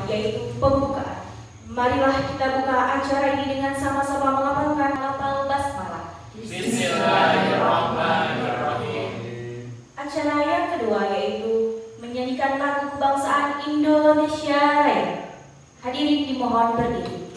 yaitu pembukaan. Marilah kita buka acara ini dengan sama-sama melafalkan lafal basmalah. Bismillahirrahmanirrahim. Acara yang kedua yaitu menyanyikan lagu kebangsaan Indonesia Raya. Hadirin dimohon berdiri.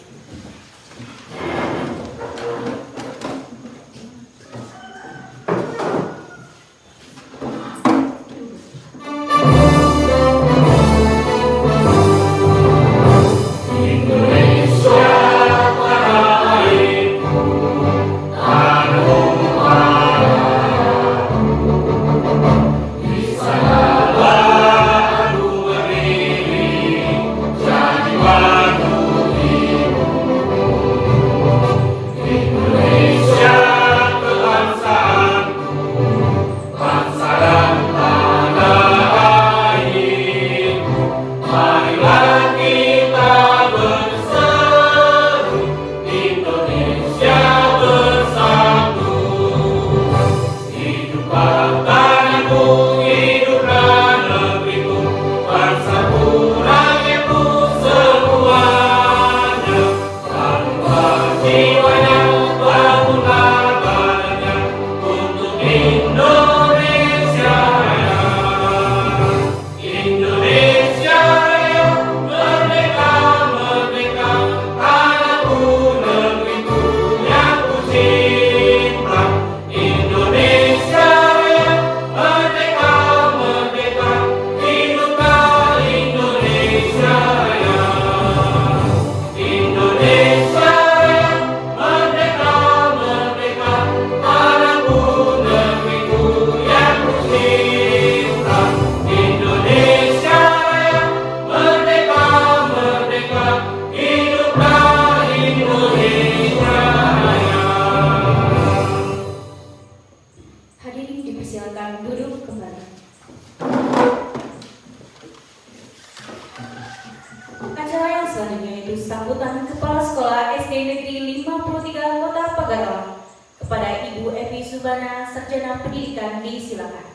Sambutan Kepala Sekolah SD Negeri 53 Kota Pagarawan kepada Ibu Evi Subana, Sarjana Pendidikan, disilakan.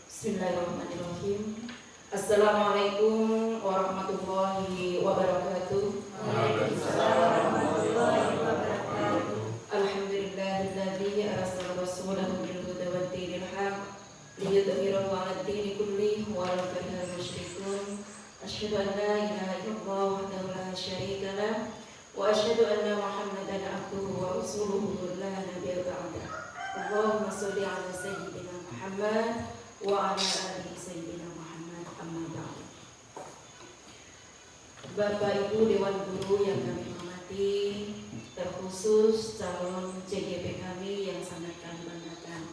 Bismillahirrahmanirrahim. Assalamualaikum warahmatullahi wabarakatuh. Alhamdulillahilladzi arsala rasulahu bil huda wa dinil haq liyudhhirahu 'alad dini kullihi walau karihal musyrikun. Asyhadu an la ilaha illallah wahdahu la syarika lah wa asyhadu anna Muhammadan abduhu wa rasuluhu la nabiyya ba'dah. Allahumma shalli 'ala sayyidina Muhammad wa 'ala ali sayyidina Muhammad, amma ba'd. Bapak Ibu Dewan Guru yang kami hormati, terkhusus calon CGP kami yang sangat kami banggakan.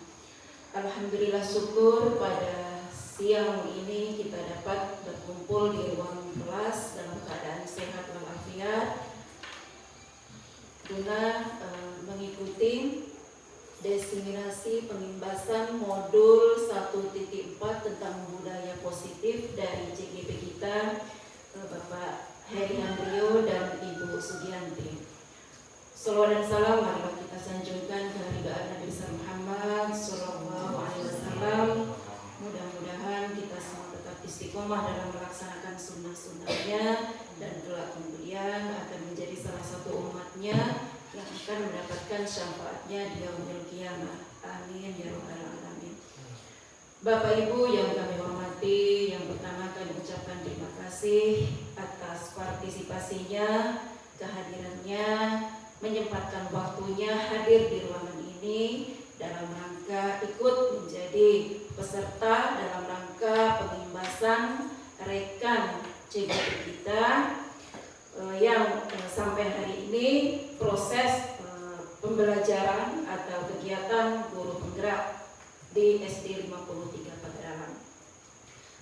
Alhamdulillah, syukur pada siang ini kita dapat berkumpul di ruang kelas dalam keadaan sehat walafiat guna mengikuti diseminasi pengimbasan modul 1.4 tentang budaya positif dari CGP kita, Bapak Heri Andrio dan Ibu Sugianti. Salawat dan salam marilah kita sanjungkan kehadiran Nabi besar Muhammad Sallallahu Alaihi Wasallam. Mudah-mudahan kita semua tetap istiqomah dalam melaksanakan sunnah-sunnahnya dan kelak kemudian akan menjadi salah satu umatnya yang akan mendapatkan syafaatnya di yaumil qiyamah. Amin ya rabbal alamin. Bapak Ibu yang kami hormati, yang pertama kami ucapkan terima kasih atas partisipasinya, kehadirannya, menyempatkan waktunya hadir di ruangan ini dalam rangka ikut menjadi peserta dalam rangka pengimbasan rekan CGP kita yang sampai hari ini proses pembelajaran atau kegiatan guru penggerak di SD 53 Pagarawan.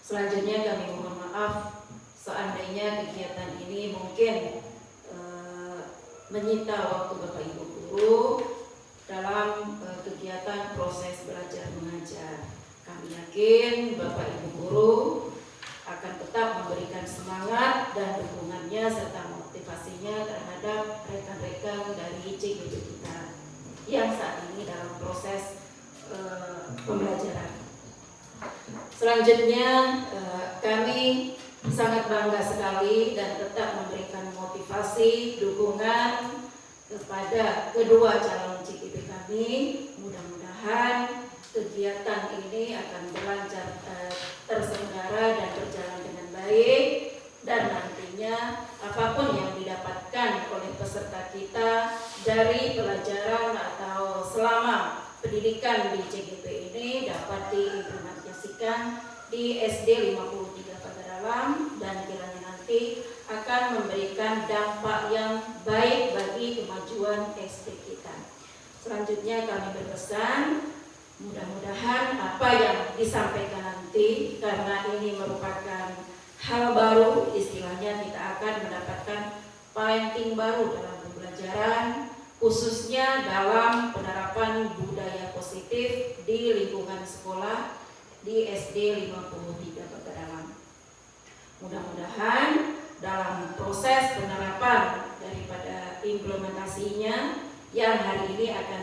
Selanjutnya kami mohon maaf seandainya kegiatan ini mungkin menyita waktu Bapak Ibu guru dalam kegiatan proses belajar mengajar. Kami yakin Bapak Ibu guru akan tetap memberikan semangat dan dukungannya serta motivasinya terhadap rekan-rekan dari CGP kita yang saat ini dalam proses pembelajaran. Selanjutnya kami sangat bangga sekali dan tetap memberikan motivasi, dukungan kepada kedua calon CGP kami. Mudah-mudahan kegiatan ini akan berlancar, terselenggara dan berjalan dengan baik, dan nantinya apapun yang didapatkan oleh peserta kita dari pelajaran atau selama pendidikan di CGP ini dapat diimplementasikan di SD 53 Pagaralam dan kiranya nanti akan memberikan dampak yang baik bagi kemajuan SD kita. Selanjutnya kami berpesan, mudah-mudahan apa yang disampaikan nanti, karena ini merupakan hal baru, istilahnya kita akan mendapatkan pointing baru dalam pembelajaran, khususnya dalam penerapan budaya positif di lingkungan sekolah di SD 53 Pagaralam. Mudah-mudahan dalam proses penerapan daripada implementasinya yang hari ini akan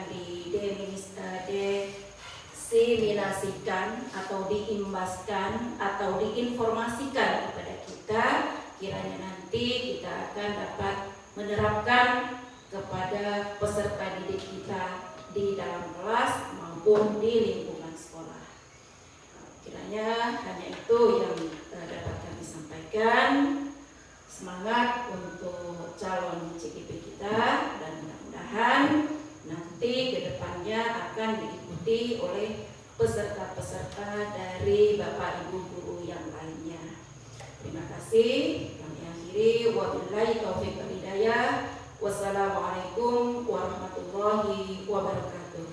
diseminasikan atau diimbaskan atau diinformasikan kepada kita, kiranya nanti kita akan dapat menerapkan kepada peserta didik kita di dalam kelas maupun di lingkungan sekolah. Kiranya hanya itu yang dapat kami sampaikan. Semangat untuk calon CGP kita, dan mudah-mudahan nanti kedepannya akan diikuti oleh peserta-peserta dari Bapak Ibu guru yang lainnya. Terima kasih. Kami akhiri, wabillahi taufiq wal hidayah. Wassalamualaikum warahmatullahi wabarakatuh.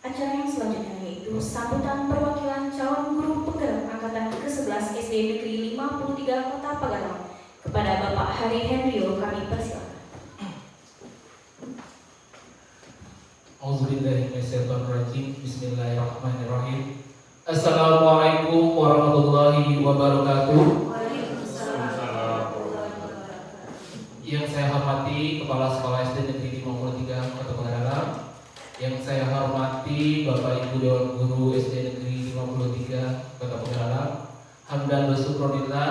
Acara yang selanjutnya yaitu sambutan perwakilan calon guru penggerak angkatan ke-11 SD Negeri 53 Kota Pagaralam. Kepada Bapak Hari Hendrio kami persilakan. Auzubillahiminasyaitonirrajim. Bismillahirrahmanirrahim. Assalamualaikum warahmatullahi wabarakatuh. Yang saya hormati Kepala Sekolah SD Negeri 53 Kota Pagaralam, yang saya hormati Bapak Ibu Dewan Guru SD Negeri 53 Kota Pagaralam, hamdan wa syukronillah,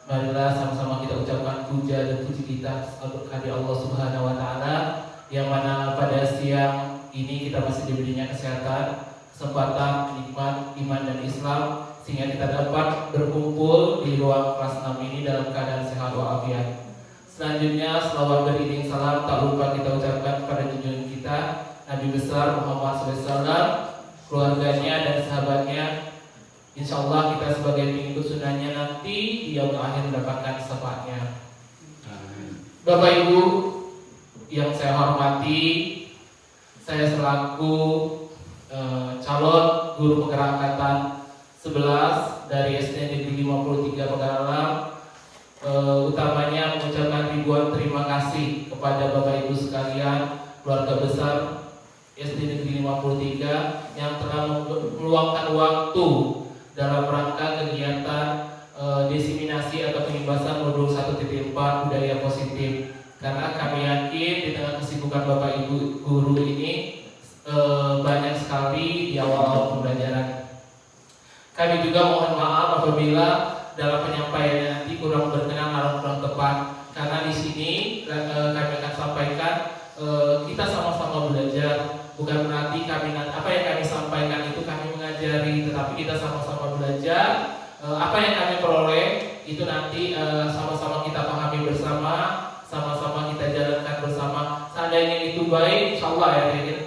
marilah sama-sama kita ucapkan puja dan puji kita kepada Allah Subhanahu wa taala, yang mana pada siang ini kita masih diberinya kesehatan, kesempatan, nikmat iman dan Islam, sehingga kita dapat berkumpul di ruang kelas 6 ini dalam keadaan sehat walafiat. Selanjutnya selawat beriring salam tak lupa kita ucapkan kepada junjungan kita Nabi besar Muhammad SAW, keluarganya dan sahabatnya. Insya Allah kita sebagai pengikut sunnahnya nanti di yaumul akhir mendapatkan syafaatnya. Bapak Ibu yang saya hormati, saya selaku calon guru penggerak angkatan 11 dari SD Negeri 53 Pagaralam, utamanya mengucapkan ribuan terima kasih kepada Bapak Ibu sekalian, keluarga besar SD Negeri 53 yang telah meluangkan waktu dalam rangka kegiatan diseminasi atau pengimbasan modul 1.4 budaya positif. Karena kami yakin di tengah kesibukan Bapak Ibu guru ini banyak sekali di awal pembelajaran. Kami juga mohon maaf apabila dalam penyampaiannya nanti kurang berkenan atau kurang tepat, karena di sini kami akan sampaikan kita sama-sama belajar. Bukan berarti apa yang kami sampaikan itu kami mengajari, tetapi kita sama-sama belajar. Apa yang kami peroleh itu nanti sama-sama kita pahami bersama, sama-sama kita jalankan bersama. Seandainya itu baik, insya Allah ya,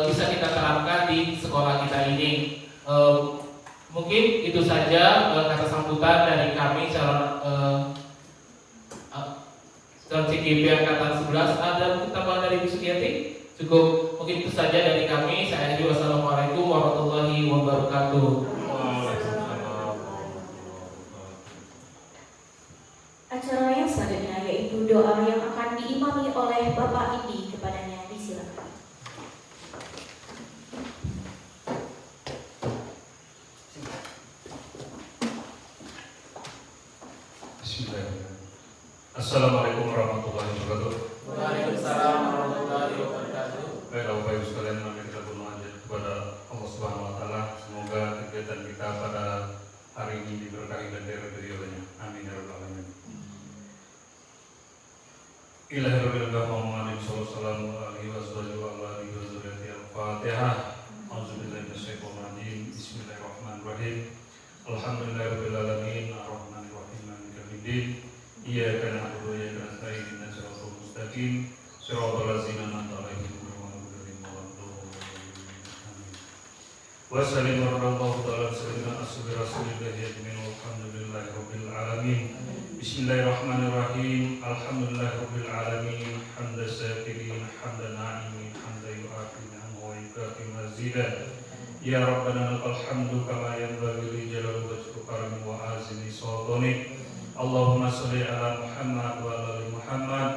bisa kita terapkan di sekolah kita ini. Mungkin itu saja kata sambutan dari kami calon CGP angkatan 11. Ada tambahan dari Bu Sukiyati? Cukup, mungkin itu saja dari kami. Saya akhiri, wassalamualaikum warahmatullahi wabarakatuh. Acara yang selanjutnya yaitu doa yang akan diimami oleh Bapak Indi, kepadanya disilakan. Bismillahirrahmanirrahim. Assalamualaikum warahmatullahi wabarakatuh. Waalaikumsalam warahmatullahi wabarakatuh. Baik, Bapak Ibu sekalian, mari kita berdoa kepada Allah Subhanahu wa taala. Semoga kegiatan kita pada hari ini diberkahi dan dirahmati oleh-Nya. Amin ya rabbal alamin. Ilahirrahmanirrahim. Muhammadin sallallahu alaihi wasallam. Al-Fatihah. Auzubillahi minasyaitonir rajim. Bismillahirrahmanirrahim. Alhamdulillahirabbil alamin. Arrahmanir rahim. Maliki yaumiddin. Iyyaka na'budu wa iyyaka nasta'in. Ihdinas siratal mustaqim. Siratal ladzina an'amta 'alaihim ghairil maghdubi 'alaihim waladdallin. Wa sallallahu ta'ala sayyidina Rasulillahi ajmain. Alhamdulillahi rabbil alamin. Bismillahirrahmanirrahim. Alhamdulillahi rabbil alamin. Hamdan syakirin, hamdan na'imin, hamdan yu'afi ni'amahu wa yukafi mazidah. Ya Rabbana lakal hamdu kama yanbaghi li jalali wajhika karim wa azimi sultanik. Allahumma sholli ala Muhammad wa ala ali Muhammad.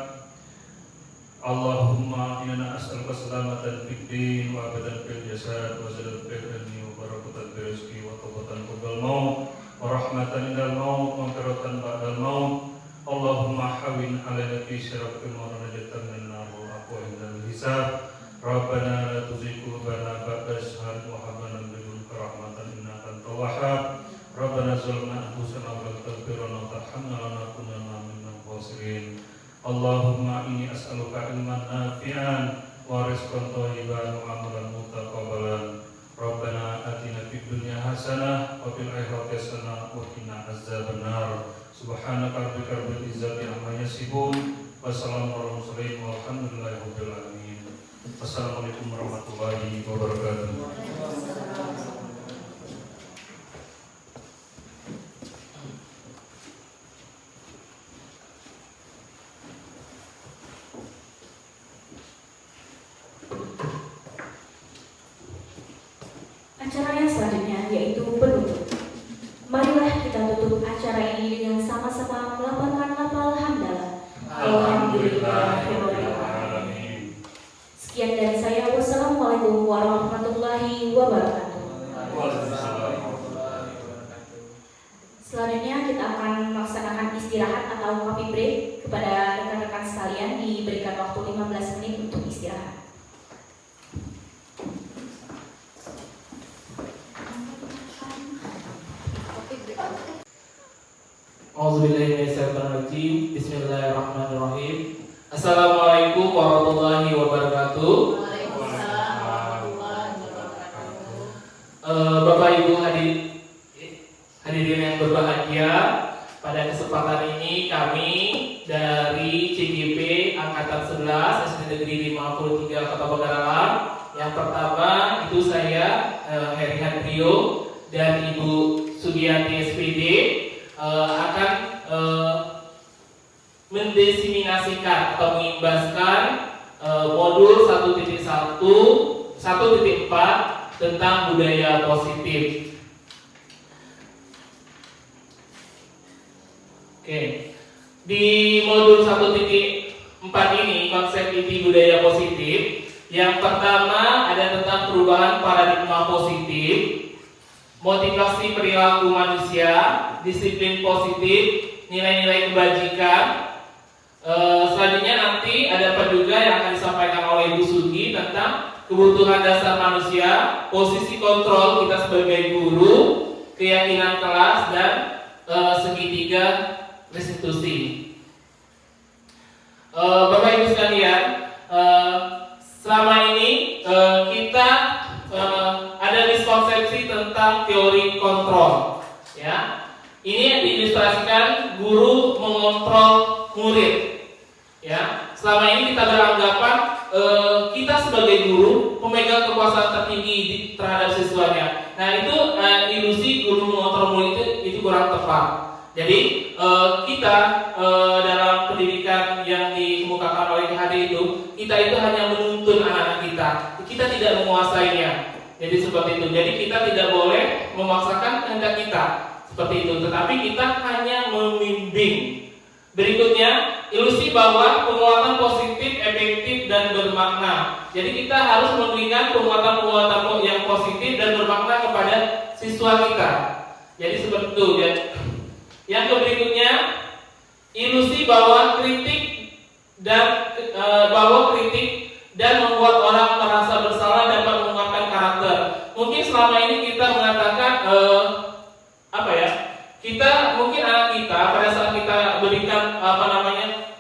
Allahumma inna nas'aluka salamatan fid din wa abadan fil jasad wa zadal fil ilmi wa barakatan fil rizqi wa tawbatan qabla maut wa rahmatan indal maut wa karatan ba'dal maut. Allahumma hawin alaina fi syirafil wa najatan min nar wa aqwa indal hisab. Rabbana la tuzigh qulubana ba'da idh hadaytana wa hab lana min ladunka rahmatan innaka antal wahhab. Rabbana zalamna anfusana wa lam taghfir lana wa tarhamna lanakunanna minal khasirin. Allahumma inni as'aluka ilman nafi'an wa rizqan thayyiban wa amalan mutaqabbalan. Rabbana atina fid dunya hasanah wa fil akhirati hasanah wa qina adzabannar. Subhanaka rabbika rabbil izzati amma yasifun wa salamun alal mursalin walhamdulillahi rabbil alamin. Assalamualaikum warahmatullahi wabarakatuh. Acara yang selanjutnya yaitu penutup. Marilah kita tutup acara ini dengan sama-sama melafalkan lafal hamdalah. Alhamdulillahirabbil alamin. Sekian dari saya. Wassalamualaikum warahmatullahi wabarakatuh. Selanjutnya kita akan melaksanakan istirahat atau coffee break. Kepada rekan-rekan sekalian diberikan waktu 15 menit untuk istirahat. Auzubillahiminasyaitonirrajim. Bismillahirrahmanirrahim. Assalamualaikum warahmatullahi wabarakatuh. Waalaikumsalam warahmatullahi wabarakatuh. Bapak Ibu hadirin yang berbahagia, pada kesempatan ini kami dari CGP Angkatan 11 SD Negeri 53 Kota Pagaralam. Yang pertama itu saya Heri Handrio dan Ibu Sugiati SPD akan mendesiminasikan atau mengimbaskan modul 1.1 1.4 tentang budaya positif. Oke. Di modul 1.4 ini konsep inti budaya positif. Yang pertama ada tentang perubahan paradigma positif, motivasi perilaku manusia, disiplin positif, nilai-nilai kebajikan. Selanjutnya nanti ada juga yang akan disampaikan oleh Ibu Sugi tentang kebutuhan dasar manusia, posisi kontrol kita sebagai guru, keyakinan kelas, dan segitiga restitusi. Bapak Ibu sekalian, selama ini kita ada miskonsepsi tentang teori kontrol, ya. Ini yang diilustrasikan guru mengontrol murid, ya. Selama ini kita beranggapan kita sebagai guru pemegang kekuasaan tertinggi terhadap siswanya. Nah itu ilusi guru mengontrol murid itu kurang tepat. Jadi kita dalam pendidikan yang dikemukakan oleh KHD kita itu hanya menuntun anak-anak kita tidak menguasainya. Jadi seperti itu. Jadi kita tidak boleh memaksakan kehendak kita seperti itu, tetapi kita hanya membimbing. Berikutnya, ilusi bahwa penguatan positif, efektif, dan bermakna. Jadi kita harus memberikan penguatan-penguatan yang positif dan bermakna kepada siswa kita. Jadi seperti itu ya. Yang berikutnya, ilusi bahwa kritik dan membuat orang merasa bersalah dapat mengungkapkan karakter. Mungkin selama ini kita mengatakan kita mungkin anak kita pada saat kita berikan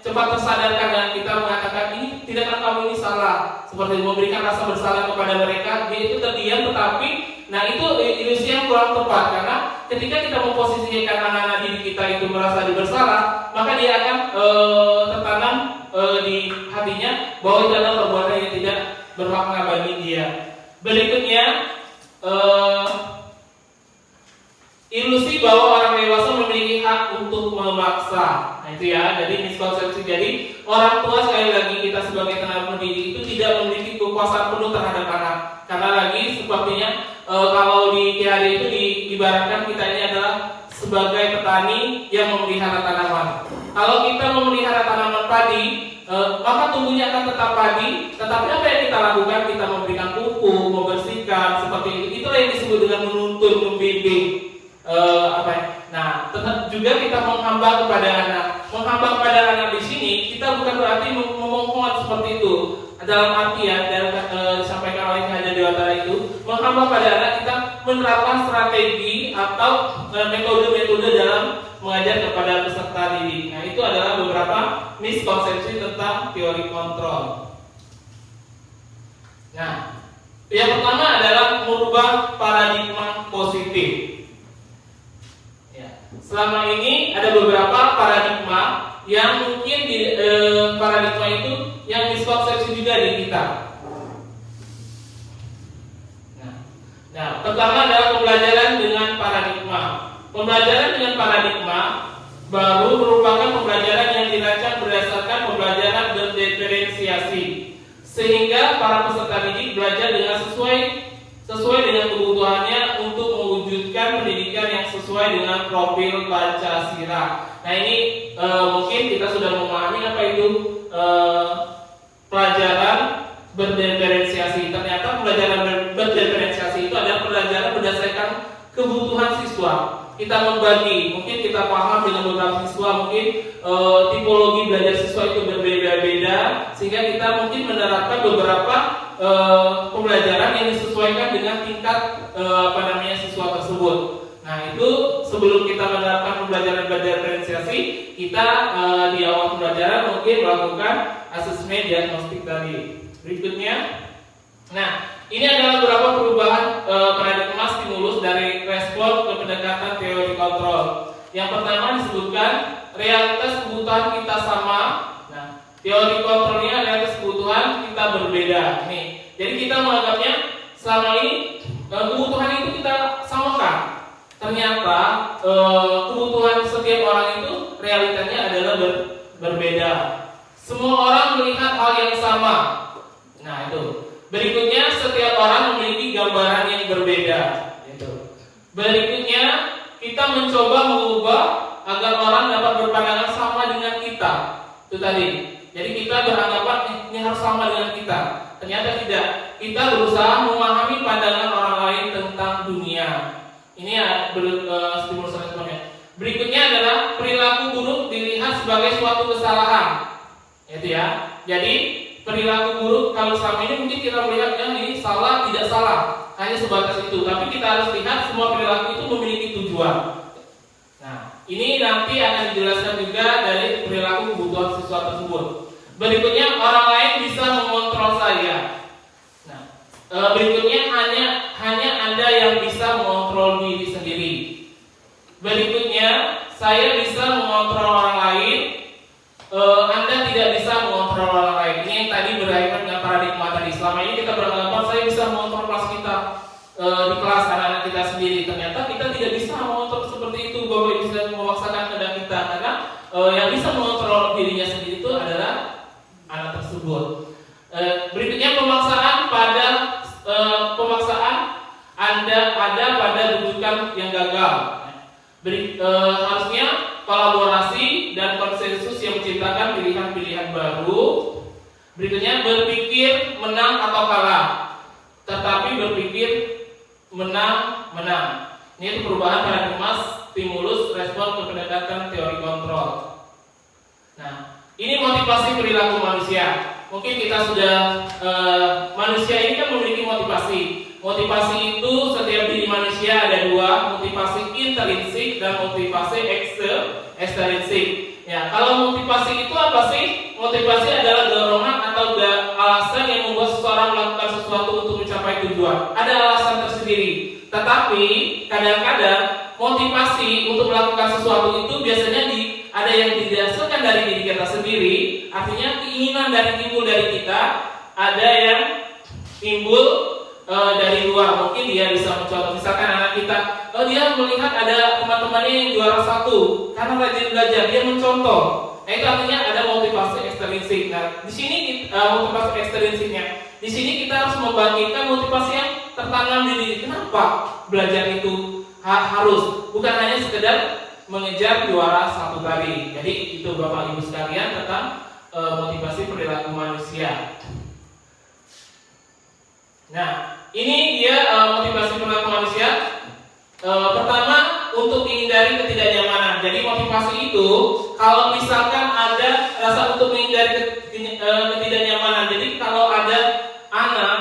cepat tersadarkan dan kita mengatakan ini tindakan kamu ini salah, seperti memberikan rasa bersalah kepada mereka, dia itu terdiam, tetapi itu ilusi yang kurang tepat, karena ketika kita memposisikan anak-anak didik kita itu merasa bersalah, maka dia akan tertanam di hatinya bahwa itu adalah perbuatan yang tidak bermakna bagi dia. Berikutnya, ilusi bahwa orang dewasa memiliki hak untuk memaksa. Nah itu ya, jadi miskonsepsi. Jadi orang tua, sekali lagi kita sebagai tenaga pendidik itu tidak memiliki kekuasaan penuh terhadap anak. Karena lagi sepertinya kalau di KHD itu diibaratkan kita ini adalah sebagai petani yang memelihara tanaman. Kalau kita memelihara tanaman padi, maka tumbuhnya akan tetap padi. Tetapi apa yang kita lakukan? Kita memberikan pupuk, membersihkan, seperti itu. Itulah yang disebut dengan menuntun, membimbing. Juga kita menghamba kepada anak. Menghamba kepada anak di sini kita bukan berarti memohon seperti itu. Dalam artian disampaikan oleh Raja Dewatara itu, menghamba pada anak kita menerapkan strategi atau metode-metode dalam mengajar kepada peserta didik. Nah, itu adalah beberapa miskonsepsi tentang teori kontrol. Nah, yang pertama adalah merubah paradigma positif. Selama ini ada beberapa paradigma yang mungkin paradigma itu yang miskonsepsi juga di kita. Nah, pertama adalah pembelajaran dengan paradigma. Pembelajaran dengan paradigma baru merupakan pembelajaran yang dirancang berdasarkan pembelajaran berdiferensiasi, sehingga para peserta didik belajar dengan sesuai dengan kebutuhannya untuk mewujudkan pendidikan yang sesuai dengan profil Pancasila. Nah ini mungkin kita sudah memahami apa itu pelajaran berdiferensiasi. Ternyata pelajaran berdiferensiasi itu adalah pelajaran berdasarkan kebutuhan siswa. Kita membagi, mungkin kita paham dengan beberapa siswa, mungkin tipologi belajar siswa itu berbeda-beda, sehingga kita mungkin menerapkan beberapa pembelajaran yang disesuaikan dengan tingkat siswa tersebut. Nah itu sebelum kita menerapkan pembelajaran berdiferensiasi, kita di awal pembelajaran mungkin melakukan asesmen diagnostik tadi. Berikutnya, ini adalah beberapa perubahan paradigma stimulus dari respon ke pendekatan teori kontrol. Yang pertama disebutkan realitas kebutuhan kita sama. Nah, teori kontrolnya realitas kebutuhan kita berbeda. Nih, jadi kita menganggapnya selama ini kebutuhan itu kita samakan. Ternyata kebutuhan setiap orang itu realitanya adalah berbeda. Semua orang melihat hal yang sama. Nah itu. Berikutnya, setiap orang memiliki gambaran yang berbeda. Berikutnya, kita mencoba mengubah agar orang dapat berpandangan sama dengan kita. Itu tadi. Jadi kita beranggapan ini harus sama dengan kita. Ternyata tidak. Kita berusaha memahami pandangan orang lain tentang dunia. Ini ya stimulus responnya. Berikutnya adalah perilaku buruk dilihat sebagai suatu kesalahan. Itu ya. Jadi perilaku buruk kalau selama ini mungkin kita melihat ini salah tidak salah, hanya sebatas itu. Tapi kita harus lihat semua perilaku itu memiliki tujuan. Nah, ini nanti akan dijelaskan juga dari perilaku kebutuhan siswa tersebut. Berikutnya, orang lain bisa mengontrol saya. Nah, berikutnya hanya Anda yang bisa mengontrol diri sendiri. Berikutnya, saya bisa mengontrol orang lain. Anda tidak bisa mengontrol orang lain. Ini yang tadi berkaitan dengan paradigma tadi. Selama ini kita beranggapan saya bisa mengontrol kelas kita di kelas anak-anak kita sendiri. Ternyata kita tidak bisa mengontrol seperti itu. Bapak Ibu bisa memaksakan kehendak kita, karena yang bisa mengontrol dirinya sendiri itu adalah anak tersebut. Berikutnya pemaksaan ada pada rujukan yang gagal. Harusnya kolaborasi dan konsensus yang menciptakan pilihan-pilihan baru. Berikutnya, berpikir menang atau kalah, tetapi berpikir menang. Ini perubahan paradigma stimulus respon ke pendekatan teori kontrol. Nah, ini motivasi perilaku manusia. Mungkin kita sudah manusia ini kan memiliki motivasi. Motivasi itu setiap diri manusia ada dua, motivasi intrinsik dan motivasi ekstrinsik. Ya, kalau motivasi itu apa sih? Motivasi adalah dorongan atau alasan yang membuat seseorang melakukan sesuatu untuk mencapai tujuan. Ada alasan tersendiri. Tetapi kadang-kadang motivasi untuk melakukan sesuatu itu biasanya ada yang didasarkan dari diri kita sendiri. Artinya keinginan timbul dari kita, ada yang timbul dari luar. Mungkin dia bisa mencontoh, misalkan anak kita, dia melihat ada teman-temannya yang juara 1 karena rajin belajar, dia mencontoh. Nah, itu artinya ada motivasi ekstrinsik. Nah, di sini motivasi ekstrinsiknya. Di sini kita harus membangkitkan motivasi yang tertanam di diri. Kenapa belajar itu harus? Bukan hanya sekedar mengejar juara 1 tadi. Jadi itu Bapak Ibu sekalian tentang motivasi perilaku manusia. Nah, ini dia motivasi perilaku manusia. Pertama, untuk menghindari ketidaknyamanan. Jadi motivasi itu, kalau misalkan ada rasa untuk menghindari ketidaknyamanan. Jadi kalau ada anak,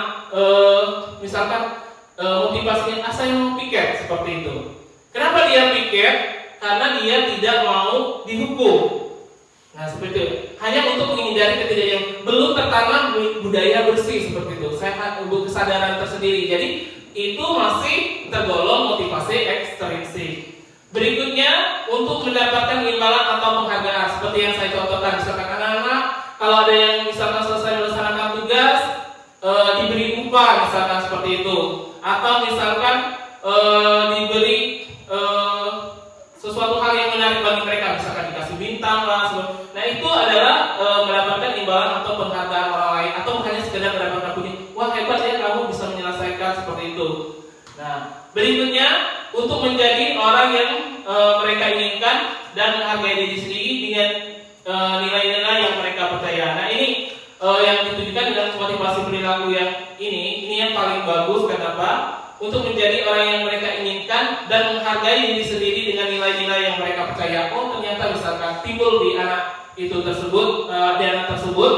misalkan motivasinya, saya mau piket seperti itu. Kenapa dia piket? Karena dia tidak mau dihukum. Nah, seperti itu. Hanya untuk menghindari ketidaknyamanan. Belum tertanam budaya bersih seperti itu. Saya untuk kesadaran tersendiri. Jadi itu masih tergolong motivasi ekstrinsik. Berikutnya, untuk mendapatkan imbalan atau penghargaan. Seperti yang saya contohkan, misalkan anak-anak, kalau ada yang misalkan selesai melaksanakan tugas, diberi upah, misalkan seperti itu. Atau misalkan diberi sesuatu hal yang menarik bagi mereka, misalkan dikasih bintang lah. Nah, itu adalah mendapatkan imbalan atau penghargaan orang lain, atau hanya sekedar mendapatkan puji, wah hebat ya kamu bisa menyelesaikan seperti itu. Nah, berikutnya, untuk menjadi orang yang mereka inginkan dan menghargai diri sendiri dengan nilai-nilai yang mereka percaya. Nah, ini yang ditujukan dengan motivasi perilaku yang ini yang paling bagus. Kenapa? Untuk menjadi orang yang mereka inginkan dan menghargai diri sendiri dengan nilai-nilai yang mereka percaya. Oh, ternyata misalkan timbul di anak itu tersebut, di anak tersebut,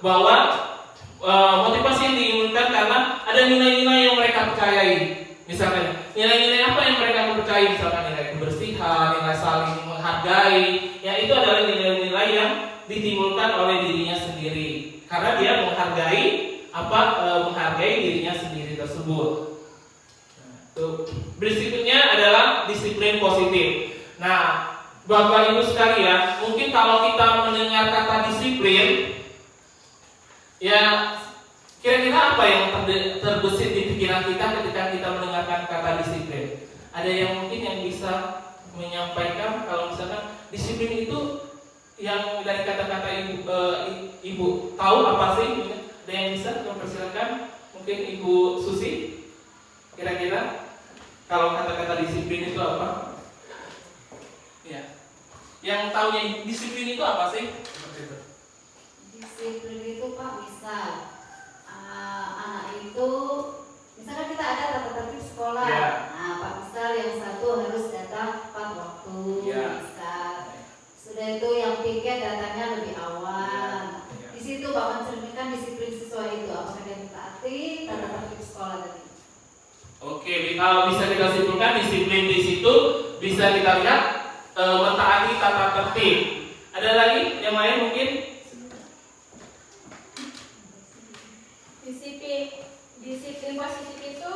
bahwa motivasi yang diinginkan karena ada nilai-nilai yang mereka percayai. Misalkan nilai-nilai apa yang mereka percayai? Misalkan nilai kebersihan, nilai saling menghargai. Ya, itu adalah nilai-nilai yang ditimbulkan oleh dirinya sendiri. Karena dia menghargai menghargai dirinya sendiri tersebut. Berikutnya adalah disiplin positif. Nah, Bapak Ibu sekalian, mungkin kalau kita mendengar kata disiplin, ya kira-kira apa yang terbesit di pikiran kita ketika kita mendengarkan kata disiplin? Ada yang mungkin yang bisa menyampaikan kalau misalkan disiplin itu yang dari kata-kata ibu tahu apa sih? Ada yang bisa mempersilakan? Mungkin Ibu Susi, kira-kira kalau kata-kata disiplin itu apa? Ya, yang tahunya disiplin itu apa sih? Disiplin itu Pak, misal anak itu, misalkan kita ada tata tertib sekolah. Ya. Nah, Pak, misal yang satu harus datang tepat waktu. Ya. Misal sudah itu yang piket datangnya lebih awal. Ya. Di situ Pak mencerminkan disiplin siswa itu, apakah dia mentaati tata tertib sekolah tadi. Oke, kalau bisa kita simpulkan disiplin di situ bisa kita lihat mentaati tata tertib. Ada lagi yang lain mungkin? Disiplin positif itu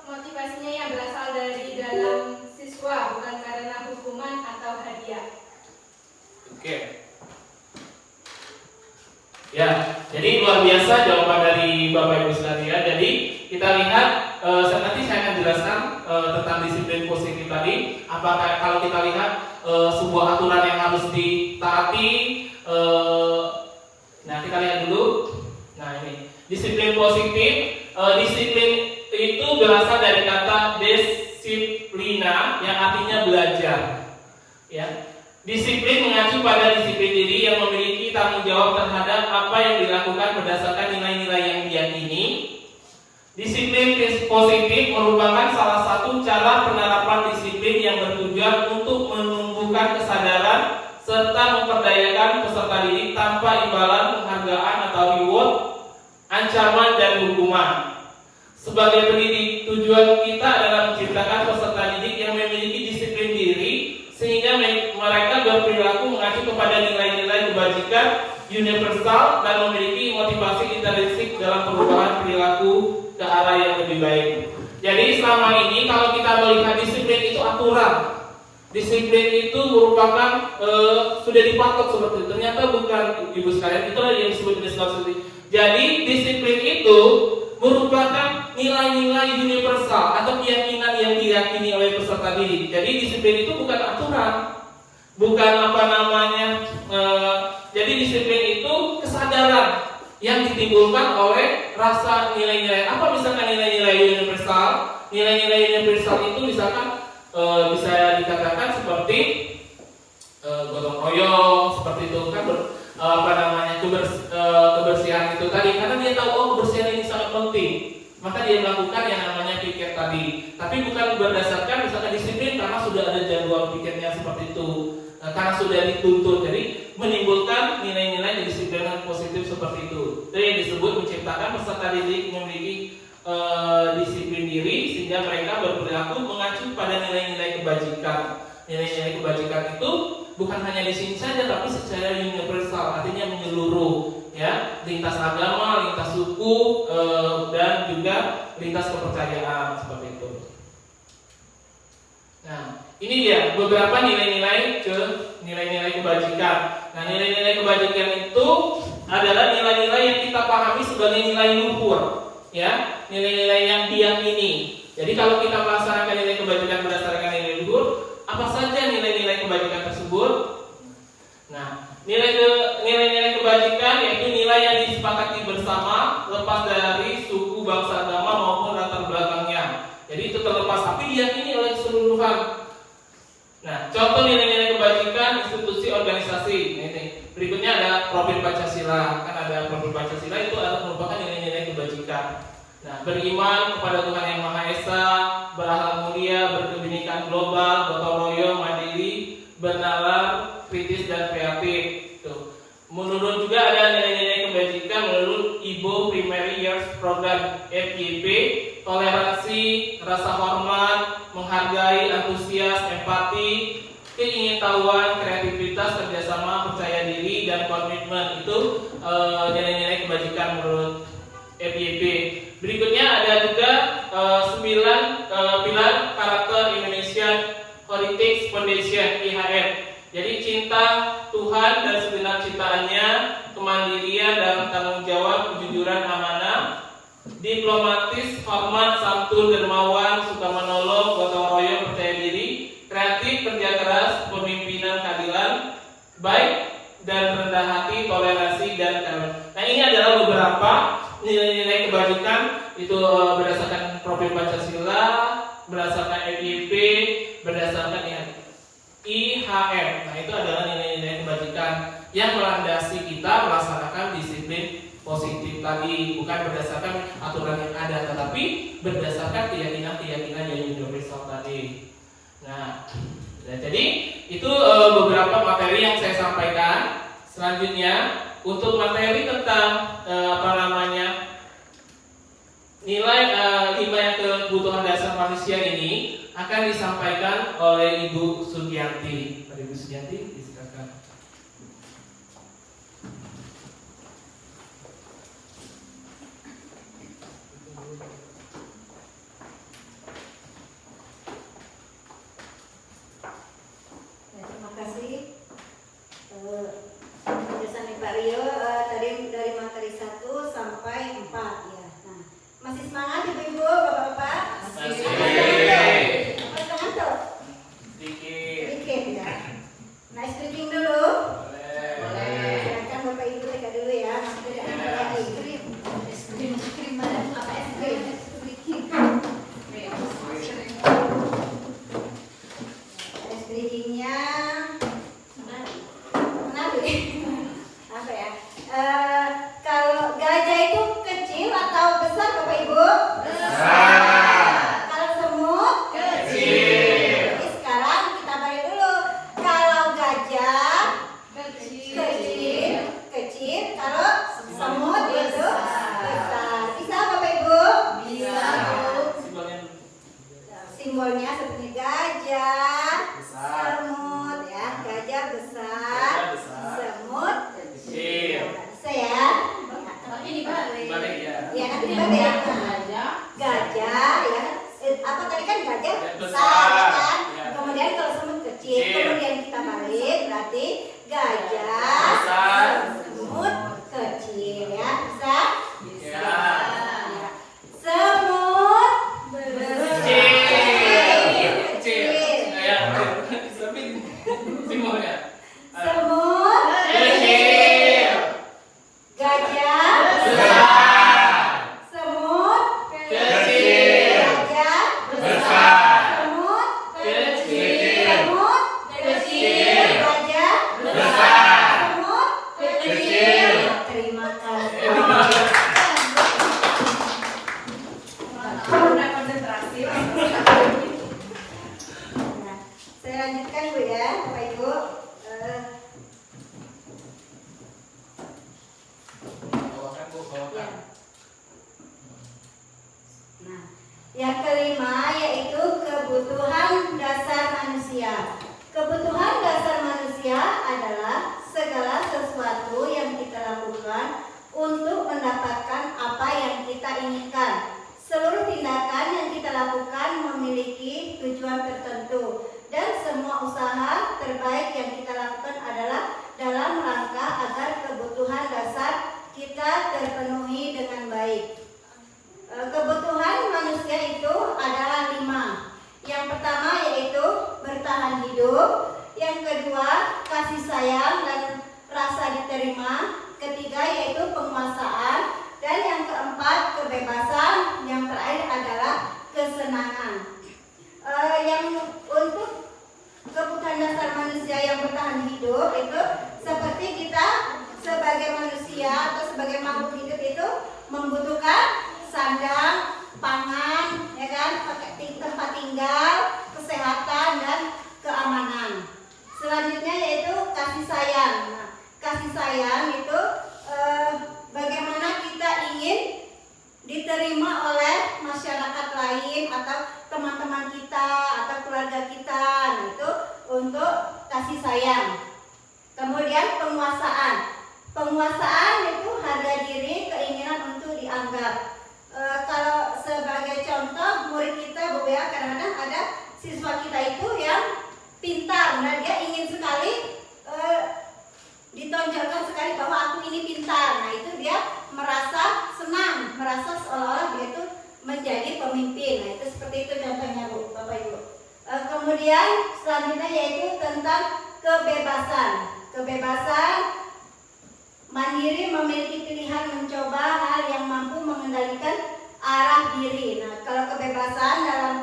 motivasinya yang berasal dari dalam siswa, bukan karena hukuman atau hadiah. Oke. Ya, jadi luar biasa jawaban dari Bapak Ibu sekalian. Jadi kita lihat nanti saya akan jelaskan tentang disiplin positif tadi. Apakah kalau kita lihat sebuah aturan yang harus ditaati. Nah, kita lihat dulu. Nah, ini disiplin positif. Disiplin itu berasal dari kata disiplina yang artinya belajar. Ya. Disiplin mengacu pada disiplin diri yang memiliki tanggung jawab terhadap apa yang dilakukan berdasarkan nilai-nilai yang diyakini. Disiplin positif merupakan salah satu cara penerapan disiplin yang bertujuan untuk menumbuhkan kesadaran serta memperdayakan peserta didik tanpa imbalan, penghargaan atau reward, ancaman dan hukuman. Sebagai pendidik, tujuan kita adalah menciptakan peserta didik yang memiliki disiplin diri sehingga mereka berperilaku mengacu kepada nilai-nilai kebajikan universal dan memiliki motivasi intrinsik dalam perubahan perilaku ke arah yang lebih baik. Jadi selama ini kalau kita melihat disiplin itu aturan, disiplin itu merupakan sudah dipatok seperti itu. Ternyata bukan, ibu sekalian, itulah yang disebut disiplin. Jadi disiplin itu merupakan nilai-nilai universal atau keyakinan yang diyakini oleh peserta didik. Jadi disiplin itu bukan aturan, bukan jadi disiplin itu kesadaran yang ditimbulkan oleh rasa nilai-nilai. Apa misalkan nilai-nilai universal? Nilai-nilai universal itu misalkan bisa dikatakan seperti gotong royong, seperti itu kan kebersihan itu tadi, karena dia tahu kebersihan ini sangat penting, maka dia melakukan yang namanya piket tadi. Tapi bukan berdasarkan misalkan disiplin karena sudah ada jadwal piketnya seperti itu, karena sudah dituntut. Jadi menimbulkan nilai-nilai disiplin positif seperti itu. Itu yang disebut menciptakan peserta didik memiliki disiplin diri sehingga mereka berperilaku mengacu pada nilai-nilai kebajikan. Nilai-nilai kebajikan itu bukan hanya di sini saja, tapi secara universal, artinya menyeluruh, ya, lintas agama, lintas suku, dan juga lintas kepercayaan seperti itu. Nah, ini dia beberapa nilai-nilai kebajikan. Nah, nilai-nilai kebajikan itu adalah nilai-nilai yang kita pahami sebagai nilai luhur, ya, nilai-nilai yang diyakini. Jadi kalau kita melaksanakan nilai kebajikan berdasarkan nilai luhur, apa saja nilai-nilai kebajikan tersebut? Nah, nilai-nilai kebajikan yaitu nilai yang disepakati bersama, lepas dari suku, bangsa, agama maupun latar belakangnya. Jadi itu terlepas, tapi diyakini oleh keseluruhan. Nah, contoh nilai-nilai kebajikan institusi organisasi. Nah, ini berikutnya ada profil Pancasila. Kan ada profil Pancasila, itu adalah merupakan nilai-nilai kebajikan. Nah, beriman kepada Tuhan Yang Maha Esa, berakhlak mulia, berkebinekaan global, gotong royong, mandiri, bernalar, kritis dan kreatif. Tuh. Menurut juga ada nilai-nilai kebajikan menurut Ibu Primary Years Program FYP, toleransi, rasa hormat, menghargai, antusias, empati, keingintahuan, kreativitas, kerjasama, percaya diri, dan komitmen. Itu nilai-nilai kebajikan menurut FYP. Berikutnya ada juga 9 pilar karakter Indonesian Heritage Foundation (IHF). Jadi cinta Tuhan dan segenap ciptaannya, kemandirian dan tanggung jawab, kejujuran, amanah, diplomatis, hormat, santun, dermawan, suka menolong, gotong royong, percaya diri, kreatif, kerja keras, pemimpinan, keadilan, baik dan rendah hati, toleransi dan keadilan. Nah, ini adalah beberapa nilai-nilai kebajikan itu berdasarkan profil Pancasila, berdasarkan FYP, berdasarkan IHF. Nah, itu adalah nilai-nilai kebajikan yang melandasi kita melaksanakan disiplin positif tadi, bukan berdasarkan aturan yang ada, tetapi berdasarkan keyakinan-keyakinan yang universal tadi. Nah, jadi itu beberapa materi yang saya sampaikan. Selanjutnya untuk materi tentang nilai 5 kebutuhan dasar manusia ini akan disampaikan oleh Ibu Sugianti. Ibu Sugianti, silakan. Terima kasih. Penjelasan Pak Rio tadi dari materi 1 sampai 4 ya. Nah, masih semangat Ibu-ibu, Bapak-bapak? Masih. Apa ngantuk? Sedikit ya. Nah, stretching dulu. Boleh. Silakan Bapak Ibu tegak dulu ya. Masih ada es krim. Es krim mana? Apa es krim? Stretchingnya apa ya? Kalau gajah itu kecil atau besar Bapak Ibu? Besar. Kalau semut? Kecil. Jadi sekarang kita balik dulu. Kalau gajah kecil. Kemudian kita balik berarti gajah, semut kecil ya. Bisa? Ya. Semut semut gajah semut gajah semut semut gajah semut terima kasih. Udah konsentrasi. Nah, saya lanjutkan Bu ya, Bapak Ibu. Ya. Nah, yang kelima yaitu kebutuhan dasar manusia. Kebutuhan dasar manusia adalah segala sesuatu yang kita lakukan untuk mendapatkan apa yang kita inginkan. Seluruh tindakan yang kita lakukan memiliki tujuan tertentu dan semua usaha terbaik yang kita lakukan adalah dalam rangka agar kebutuhan dasar kita terpenuhi dengan baik. Kebutuhan manusia itu adalah 5. Yang pertama yaitu bertahan hidup, yang kedua kasih sayang dan rasa diterima, ketiga yaitu penguasaan, dan yang keempat kebebasan, yang terakhir adalah kesenangan. Yang untuk kebutuhan dasar manusia yang bertahan hidup itu seperti kita sebagai manusia atau sebagai makhluk hidup itu membutuhkan sandang, pangan, ya kan, tempat tinggal, kesehatan dan keamanan. Selanjutnya yaitu kasih sayang. Nah, kasih sayang itu bagaimana kita ingin diterima oleh masyarakat lain atau teman-teman kita atau keluarga kita. Nah, itu untuk kasih sayang. Kemudian penguasaan. Penguasaan itu harga diri, keinginan untuk dianggap. Kalau sebagai contoh murid kita Bu ya, kadang-kadang ada siswa kita itu yang pintar, nah dia ingin sekali ditonjolkan sekali bahwa aku ini pintar. Nah itu dia merasa senang, merasa seolah-olah dia itu menjadi pemimpin. Nah itu seperti itu contohnya Bu, Bapak Ibu. Kemudian selanjutnya yaitu tentang kebebasan. Kebebasan mandiri memiliki pilihan mencoba hal yang mampu mengendalikan arah diri. Nah, kalau kebebasan dalam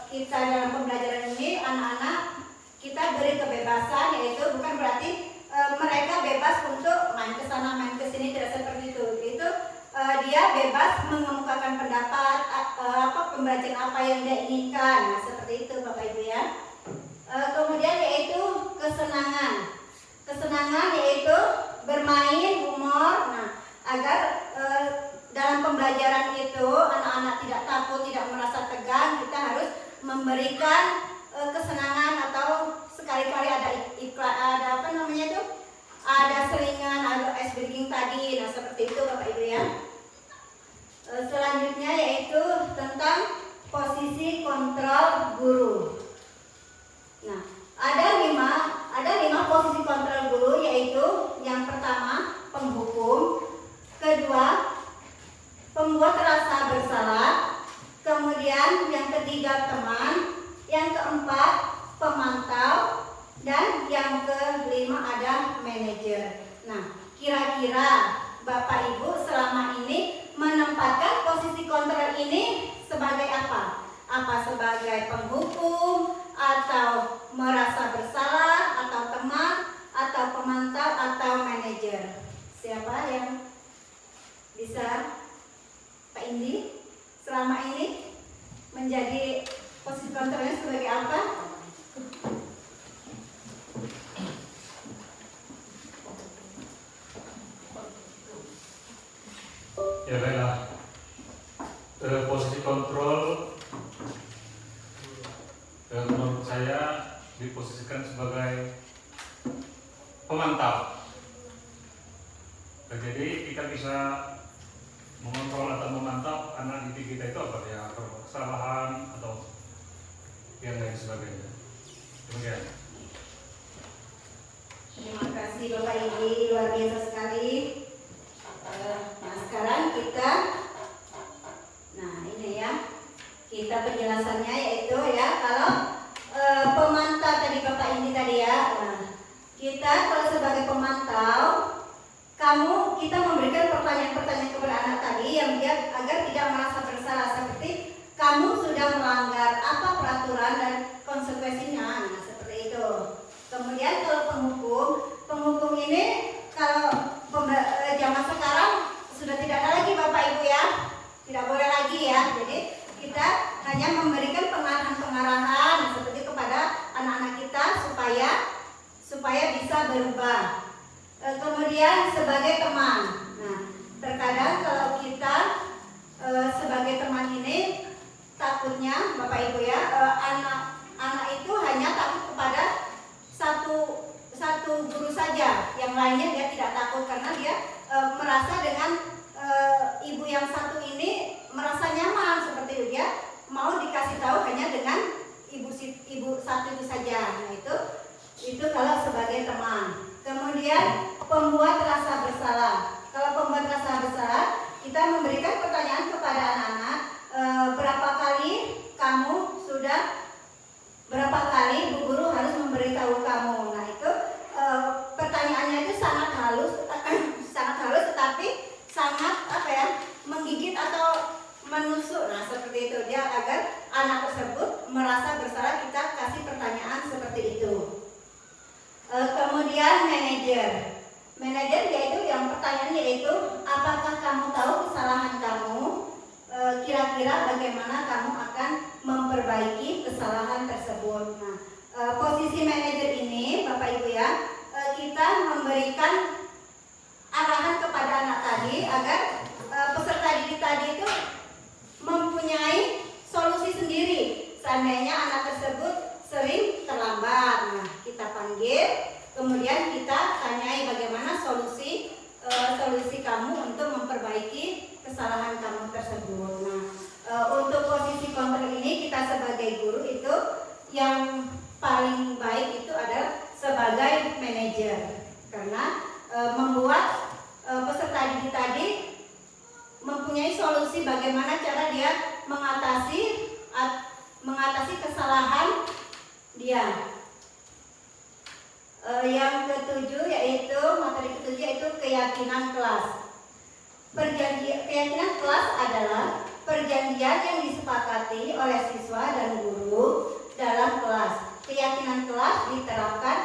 kita dalam pembelajaran ini, anak-anak kita beri kebebasan, yaitu bukan berarti mereka bebas untuk main ke sana, main ke sini, tidak seperti itu. Itu dia bebas mengemukakan pendapat, pembelajaran apa yang dia inginkan. Nah, seperti itu Bapak Ibu ya. Kemudian yaitu kesenangan. Kesenangan yaitu bermain, humor, nah agar dalam pembelajaran itu anak-anak tidak takut, tidak merasa tegang, kita harus memberikan kesenangan atau sekali-kali ada iklan, ada apa namanya itu, ada selingan, ada ice breaking tadi, nah seperti itu Bapak Ibu ya. Selanjutnya yaitu tentang posisi kontrol guru. Nah, ada lima posisi kontrol guru, yaitu yang pertama penghukum, kedua pembuat rasa bersalah, kemudian yang ketiga teman, yang keempat pemantau, dan yang kelima ada manajer. Nah, kira-kira Bapak Ibu selama ini menempatkan posisi kontrol ini sebagai apa? Apa sebagai penghukum, atau merasa bersalah, atau teman, atau pemantau, atau manajer? Siapa yang bisa? Pak Indi, selama ini menjadi posisi kontrolnya sebagai apa? Ya baiklah. Posisi kontrol menurut saya diposisikan sebagai pemantau. Jadi kita bisa mengontrol atau memantau anak didik kita itu apa ya, kesalahan atau yang lain sebagainya. Demikian. Terima kasih Bapak Ibu, luar biasa sekali. Nah sekarang kita, nah ini ya, kita penjelasannya yaitu ya kalau pemantau tadi Bapak Indi tadi ya. Nah, kita kalau sebagai pemantau, kita memberikan pertanyaan-pertanyaan kepada anak tadi yang dia agar tidak merasa bersalah seperti kamu sudah melanggar apa peraturan dan konsekuensinya, nah seperti itu. Kemudian kalau penghukum ini kalau zaman sekarang sudah tidak ada lagi Bapak Ibu ya, tidak boleh lagi ya. Jadi kita hanya memberikan pengarahan seperti kepada anak-anak kita supaya bisa berubah. Kemudian sebagai teman, nah terkadang kalau kita sebagai teman ini takutnya Bapak Ibu ya, anak itu hanya takut kepada satu guru saja, yang lainnya dia tidak takut karena dia merasa dengan ibu yang satu ini merasa nyaman seperti itu, dia mau dikasih tahu hanya dengan ibu satu itu saja. Nah itu kalau sebagai teman. Kemudian pembuat rasa bersalah. Kalau pembuat rasa bersalah, kita memberikan pertanyaan kepada anak-anak, berapa kali Bu Guru harus memberitahu kamu. Nah itu pertanyaannya itu sangat halus tetapi sangat menggigit atau menusuk. Nah seperti itu dia agar anak tersebut merasa bersalah, kita kasih pertanyaan seperti itu. Kemudian manajer yaitu yang pertanyaannya yaitu apakah kamu tahu kesalahan kamu, kira-kira bagaimana kamu akan memperbaiki kesalahan tersebut. Nah posisi manajer ini Bapak Ibu ya, kita memberikan arahan kepada anak tadi agar peserta didik tadi itu mempunyai solusi sendiri seandainya anak tersebut sering terlambat. Nah kita panggil, kemudian kita tanyai bagaimana solusi kamu untuk memperbaiki kesalahan kamu tersebut. Nah untuk posisi kontrol ini kita sebagai guru itu yang paling baik itu adalah sebagai manajer, karena membuat peserta didik tadi mempunyai solusi bagaimana cara dia mengatasi kesalahan dia. Yang ketujuh yaitu materi ketujuh yaitu keyakinan kelas. Keyakinan kelas adalah perjanjian yang disepakati oleh siswa dan guru dalam kelas. Keyakinan kelas diterapkan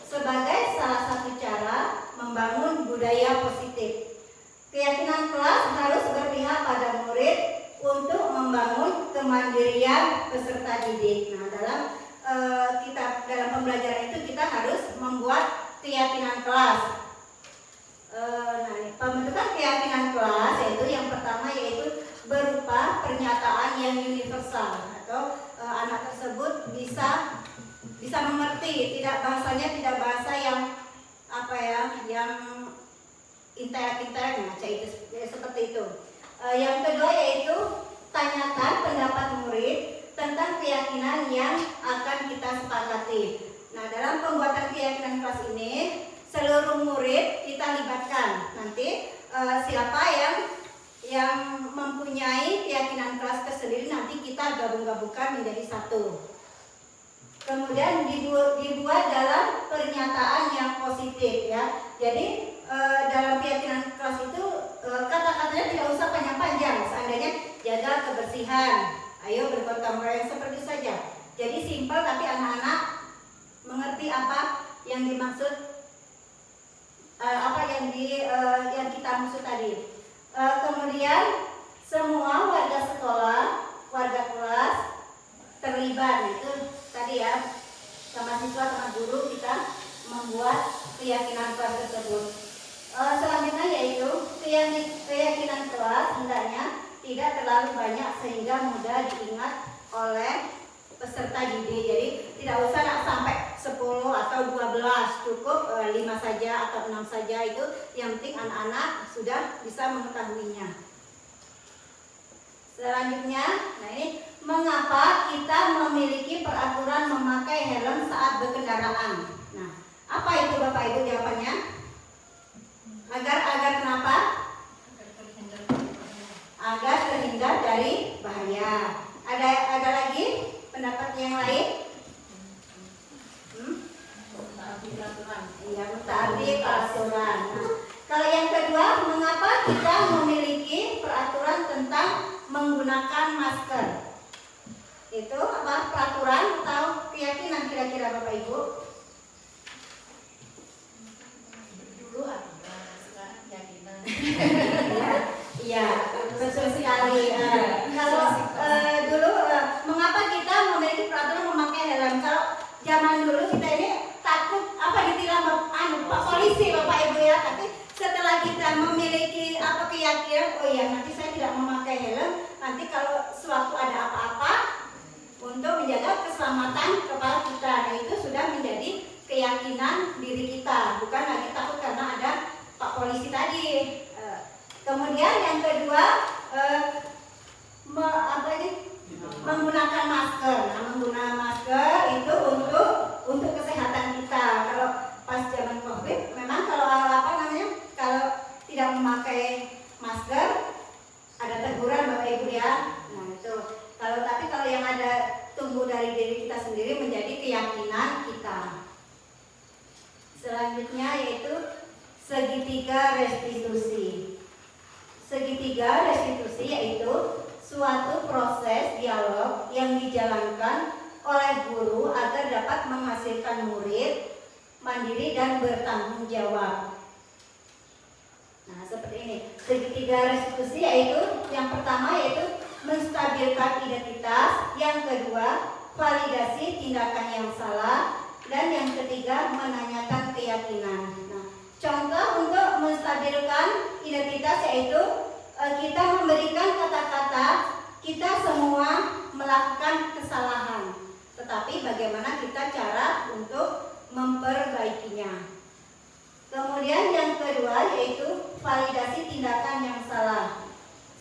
sebagai salah satu cara membangun budaya positif. Keyakinan kelas harus berpihak pada murid untuk membangun kemandirian peserta didik. Nah, dalam pembelajaran itu kita harus membuat keyakinan kelas. Pembentukan keyakinan kelas yaitu yang pertama yaitu berupa pernyataan yang universal atau anak tersebut bisa mengerti, bahasanya tidak bahasa yang yang intelek seperti itu. Yang kedua yaitu tanyakan pendapat murid tentang keyakinan yang akan kita sepakati. Nah, dalam pembuatan keyakinan kelas ini seluruh murid kita libatkan. Nanti siapa yang mempunyai keyakinan kelas tersendiri nanti kita gabung-gabungkan menjadi satu. Kemudian dibuat dalam pernyataan yang positif ya. Jadi dalam keyakinan kelas itu kata-katanya tidak usah panjang-panjang. Seandainya jaga kebersihan, ayo bergotong royong seperti saja. Jadi simpel tapi anak-anak mengerti apa yang dimaksud, yang kita maksud tadi. Kemudian semua warga sekolah, warga kelas terlibat itu tadi ya, sama siswa sama guru kita membuat keyakinan kelas tersebut. Selanjutnya yaitu keyakinan kelas hendaknya tidak terlalu banyak sehingga mudah diingat oleh peserta didik. Jadi tidak usah sampai 10 atau 12, cukup 5 saja atau 6 saja, itu yang penting anak-anak sudah bisa mengetahuinya. Selanjutnya, nah ini mengapa kita memiliki peraturan memakai helm saat berkendaraan? Nah, apa itu Bapak Ibu jawabannya? Agar kenapa? Agar terhindar dari bahaya. Ada lagi pendapat yang lain? Iya, mentaati peraturan. Nah, kalau yang kedua, mengapa kita memiliki peraturan tentang menggunakan masker? Itu apa? Peraturan atau keyakinan kira-kira Bapak Ibu? Dulu aturan, sekarang keyakinan. Iya, betul sekali. Kalau dulu mengapa kita memiliki peraturan memakai helm? Kalau zaman dulu kita ini takut ditilang Pak polisi Bapak Ibu ya. Tapi setelah kita memiliki keyakinan, oh iya nanti saya tidak memakai helm. Nanti kalau sewaktu ada apa-apa untuk menjaga keselamatan kepala kita, nah itu sudah menjadi keyakinan diri kita, bukan lagi takut karena ada Pak polisi tadi. Kemudian yang kedua menggunakan masker. Nah, menggunakan masker itu untuk kesehatan kita. Kalau pas zaman Covid, memang kalau kalau tidak memakai masker ada teguran Bapak Ibu ya. Nah itu. Tapi kalau yang ada tumbuh dari diri kita sendiri menjadi keyakinan kita. Selanjutnya yaitu segitiga restitusi. Segitiga restitusi yaitu suatu proses dialog yang dijalankan oleh guru agar dapat menghasilkan murid mandiri dan bertanggung jawab. Nah, seperti ini. Segitiga restitusi yaitu yang pertama yaitu menstabilkan identitas, yang kedua validasi tindakan yang salah, dan yang ketiga menanyakan keyakinan. Nah, contoh untuk menstabilkan identitas yaitu kita memberikan kata-kata kita semua melakukan kesalahan, tetapi bagaimana kita cara untuk memperbaikinya. Kemudian yang kedua yaitu validasi tindakan yang salah.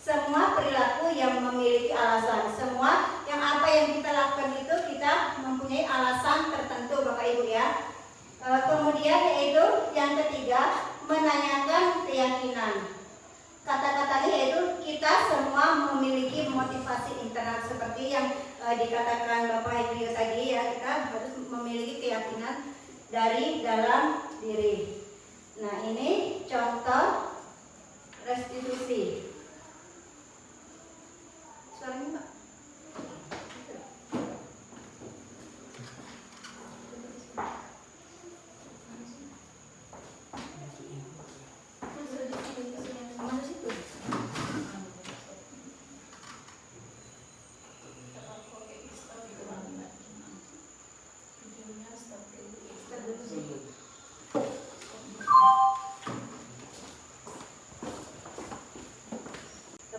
Semua perilaku yang memiliki alasan, semua yang apa yang kita lakukan itu kita mempunyai alasan tertentu Bapak Ibu ya. Kemudian yaitu yang ketiga menanyakan keyakinan. Kata-katanya yaitu kita semua memiliki motivasi internal seperti yang dikatakan Bapak Ibu tadi ya, kita harus memiliki keyakinan dari dalam diri. Nah ini contoh restitusi. Suaranya Mbak.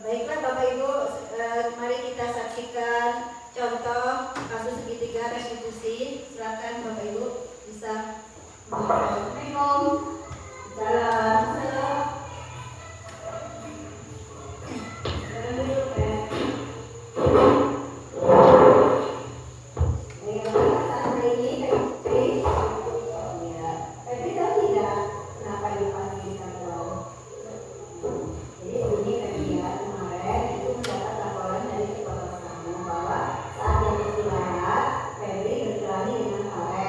Baiklah Bapak Ibu, mari kita saksikan contoh kasus segitiga restitusi. Silakan Bapak Ibu bisa. Assalamualaikum. Saat yang beristirahat, Febri berkelahi dengan Alex.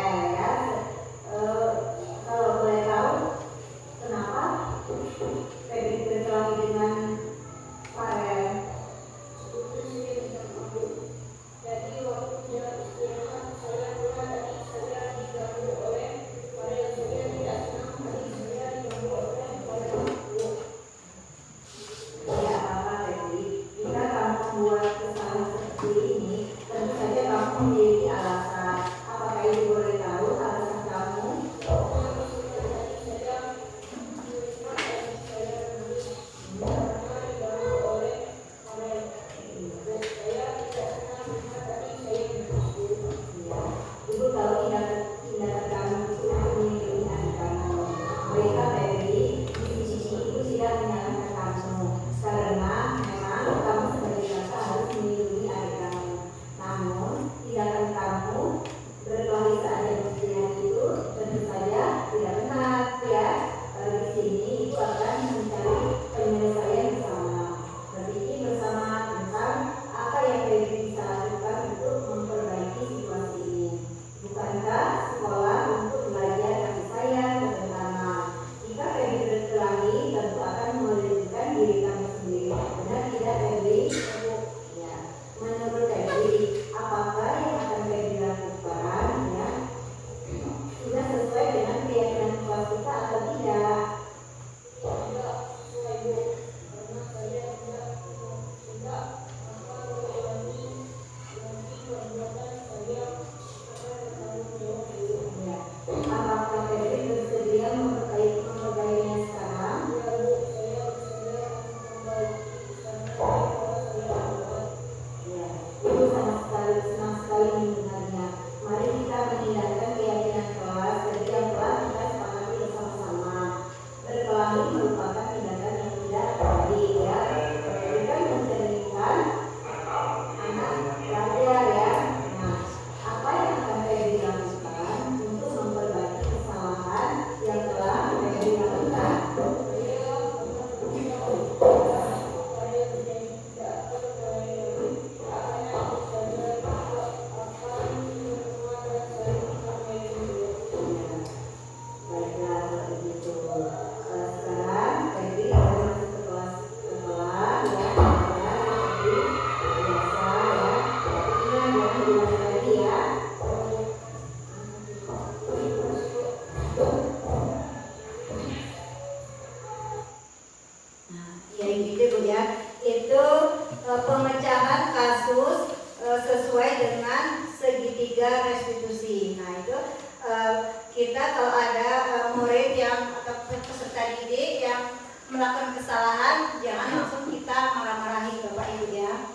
Sehingga kalau ada murid yang atau peserta didik yang melakukan kesalahan, jangan langsung kita marah-marahi Bapak Ibu ya.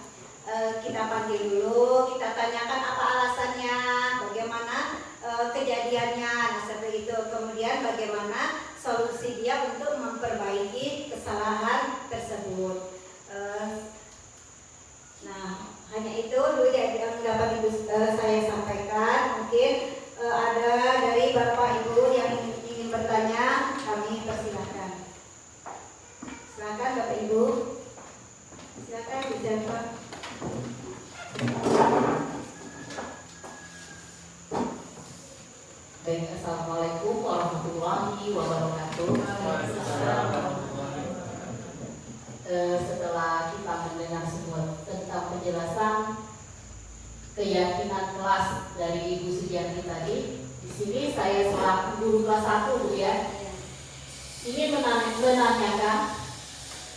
Kita panggil dulu, kita tanyakan apa alasannya, bagaimana kejadiannya, nah seperti itu. Kemudian bagaimana solusi dia untuk memperbaiki kesalahan tersebut. Nah, hanya itu dulu yang dapat saya sampaikan. Mungkin ada dari Bapak Ibu yang ingin bertanya, kami persilahkan. Silakan Bapak Ibu. Silakan Bu Zelfa. Baik, Assalamualaikum warahmatullahi wabarakatuh. Setelah kita mendengar semua tentang penjelasan keyakinan kelas dari Ibu Sugianti tadi, di sini saya selaku guru kelas 1 Bu ya, ingin menanyakan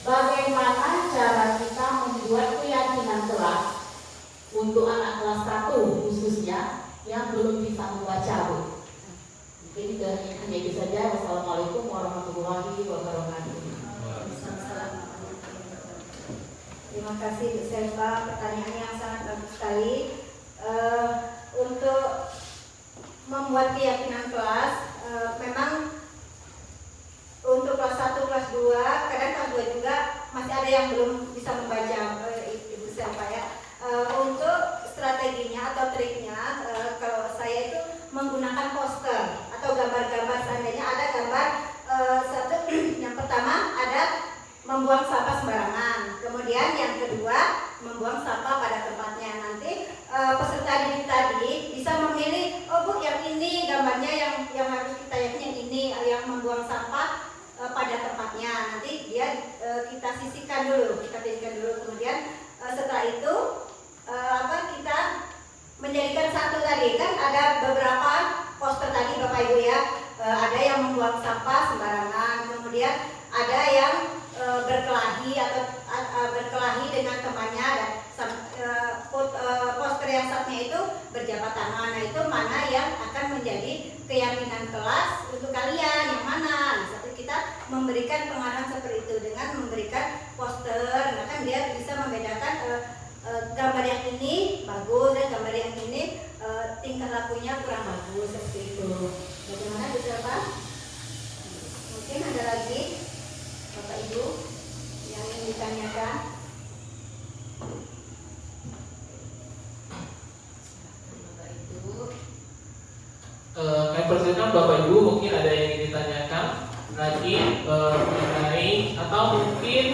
bagaimana cara kita membuat keyakinan kelas untuk anak kelas 1 khususnya yang belum bisa membaca Bu. Mungkin hanya itu saja. Wassalamualaikum warahmatullahi wabarakatuh. Terima kasih Bu Selva, pertanyaan yang sangat bagus sekali. Untuk membuat keyakinan kelas, memang untuk kelas 1, kelas 2, kadang kelas 2 juga masih ada yang belum bisa membaca, Ibu Selva ya. Untuk strateginya atau triknya, kalau saya itu menggunakan poster atau gambar-gambar. Seandainya ada gambar satu, yang pertama ada membuang sampah sembarangan, kemudian yang kedua membuang sampah pada tempatnya. Nanti peserta didik tadi bisa memilih, oh Bu, yang ini gambarnya yang harus kita yakin yang ini, yang membuang sampah pada tempatnya. Nanti dia kita sisihkan dulu, kemudian setelah itu kita menjadikan satu tadi, kan ada beberapa poster tadi Bapak Ibu ya, ada yang membuang sampah sembarangan, kemudian ada yang berkelahi atau berkelahi dengan temannya, dan poster yang satunya itu berjabat tangan. Nah, itu mana yang akan menjadi keyakinan kelas untuk kalian, yang mana? Nah, satu kita memberikan pengarahan seperti itu dengan memberikan poster. Nah, kan dia bisa membedakan gambar yang ini bagus dan gambar yang ini tingkah lakunya kurang bagus, seperti itu. Bagaimana bisa Pak? Mungkin ada lagi Bapak Ibu yang ingin ditanyakan? Bapak Ibu. Kami persilakan Bapak Ibu, mungkin ada yang ingin ditanyakan lagi mengenai atau mungkin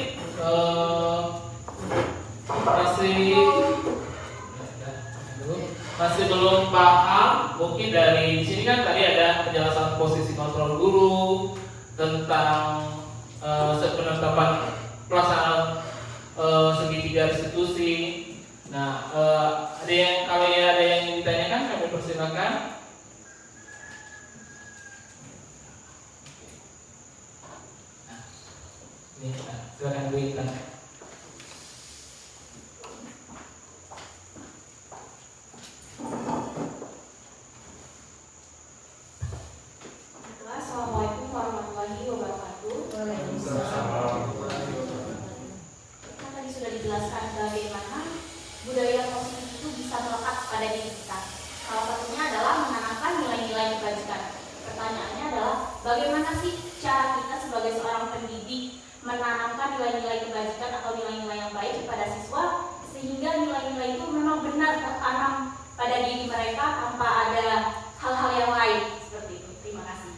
masih belum paham. Mungkin dari di sini kan tadi ada penjelasan posisi kontrol guru tentang penetapan pelaksanaan segitiga restitusi. Nah, kalau ada yang ingin ditanyakan, kami persilakan. Silakan Bu Intan. Assalamualaikum warahmatullahi wabarakatuh. Kan tadi sudah dijelaskan bagaimana budaya positif itu bisa melekat pada diri kita. Salah satunya adalah menanamkan nilai-nilai kebajikan. Pertanyaannya adalah bagaimana sih cara kita sebagai seorang pendidik menanamkan nilai-nilai kebajikan atau nilai-nilai yang baik kepada siswa, sehingga nilai-nilai itu memang benar tertanam pada diri mereka tanpa ada hal-hal yang lain seperti itu. Terima kasih.